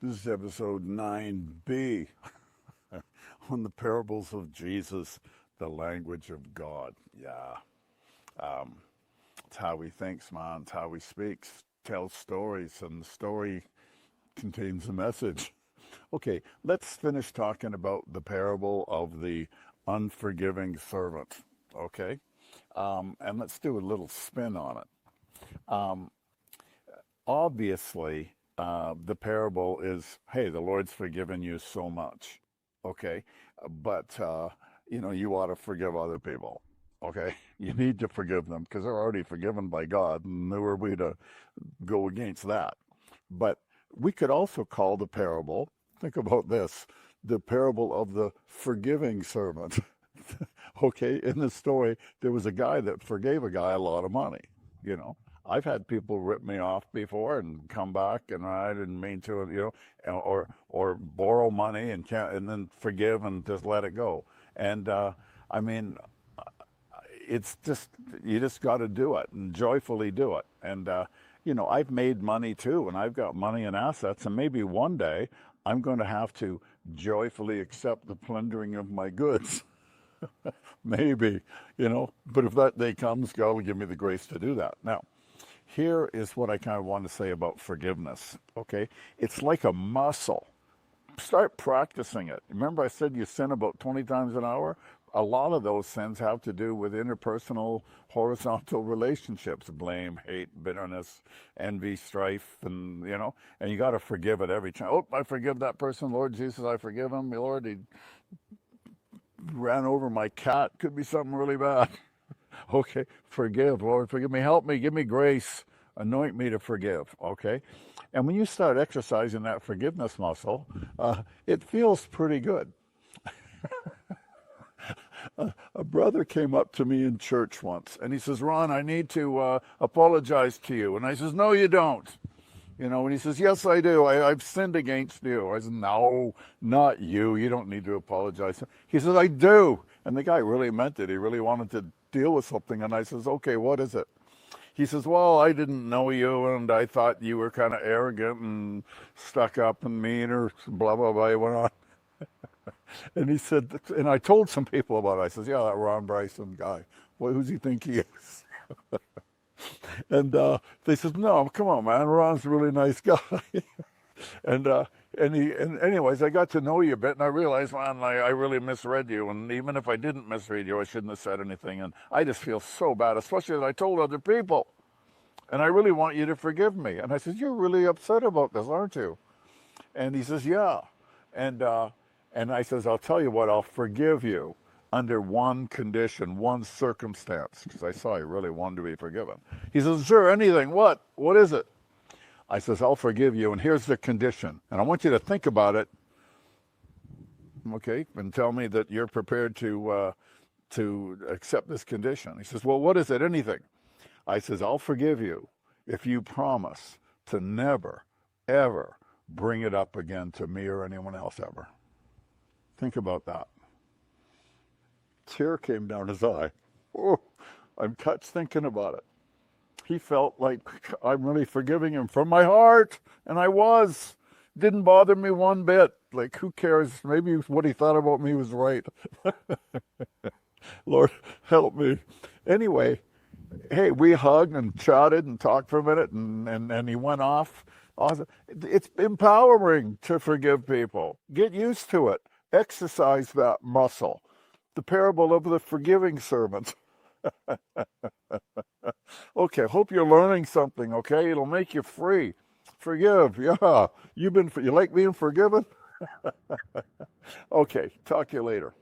This is episode 9B on the parables of Jesus, the language of God. Yeah. It's how he thinks, man. It's how he speaks, tells stories, and the story contains a message. Okay, let's finish talking about the parable of the unforgiving servant. Okay? And let's do a little spin on it. Obviously, the parable is, hey, the Lord's forgiven you so much, okay? But, you ought to forgive other people, okay? You need to forgive them because they're already forgiven by God, and who are we to go against that? But we could also call the parable, think about this, the parable of the forgiving servant. Okay, in the story, there was a guy that forgave a guy a lot of money, I've had people rip me off before and come back, and I didn't mean to, or borrow money and then forgive and just let it go. And it's just, you just got to do it and joyfully do it. And I've made money too, and I've got money and assets, and maybe one day I'm going to have to joyfully accept the plundering of my goods. Maybe, but if that day comes, God will give me the grace to do that. Now, here is what I kind of want to say about forgiveness, okay? It's like a muscle. Start practicing it. Remember I said you sin about 20 times an hour? A lot of those sins have to do with interpersonal, horizontal relationships. Blame, hate, bitterness, envy, strife, and you got to forgive it every time. Oh, I forgive that person. Lord Jesus, I forgive him. Lord, he ran over my cat. Could be something really bad. Okay, forgive, Lord, forgive me, help me, give me grace, anoint me to forgive, okay? And when you start exercising that forgiveness muscle, it feels pretty good. A brother came up to me in church once, and he says, Ron, I need to apologize to you. And I says, no, you don't. And he says, yes, I do. I've sinned against you. I said, no, not you. You don't need to apologize. He says, I do. And the guy really meant it. He really wanted to deal with something. And I says, okay, what is it? He says, well, I didn't know you, and I thought you were kind of arrogant and stuck up and mean, or blah, blah, blah. He went on. And he said, and I told some people about it. I says, yeah, that Ron Bryson guy. Well, who's he think he is? And they said, no, come on, man. Ron's a really nice guy. And anyways, I got to know you a bit, and I realized, man, I really misread you. And even if I didn't misread you, I shouldn't have said anything. And I just feel so bad, especially that I told other people. And I really want you to forgive me. And I said, you're really upset about this, aren't you? And he says, yeah. And I says, I'll tell you what, I'll forgive you under one condition, one circumstance, because I saw he really wanted to be forgiven. He says, sure, anything. What? What is it? I says, I'll forgive you, and here's the condition. And I want you to think about it, okay, and tell me that you're prepared to accept this condition. He says, well, what is it? Anything. I says, I'll forgive you if you promise to never, ever bring it up again to me or anyone else ever. Think about that. Tear came down his eye. Oh, I'm touched thinking about it. He felt like I'm really forgiving him from my heart, and I was. Didn't bother me one bit. Like, who cares? Maybe what he thought about me was right. Lord, help me. Anyway, hey, we hugged and chatted and talked for a minute, and he went off. It's empowering to forgive people. Get used to it. Exercise that muscle. The parable of the forgiving servant. Okay, hope you're learning something, okay? It'll make you free. Forgive, yeah. You like being forgiven? Okay, talk to you later.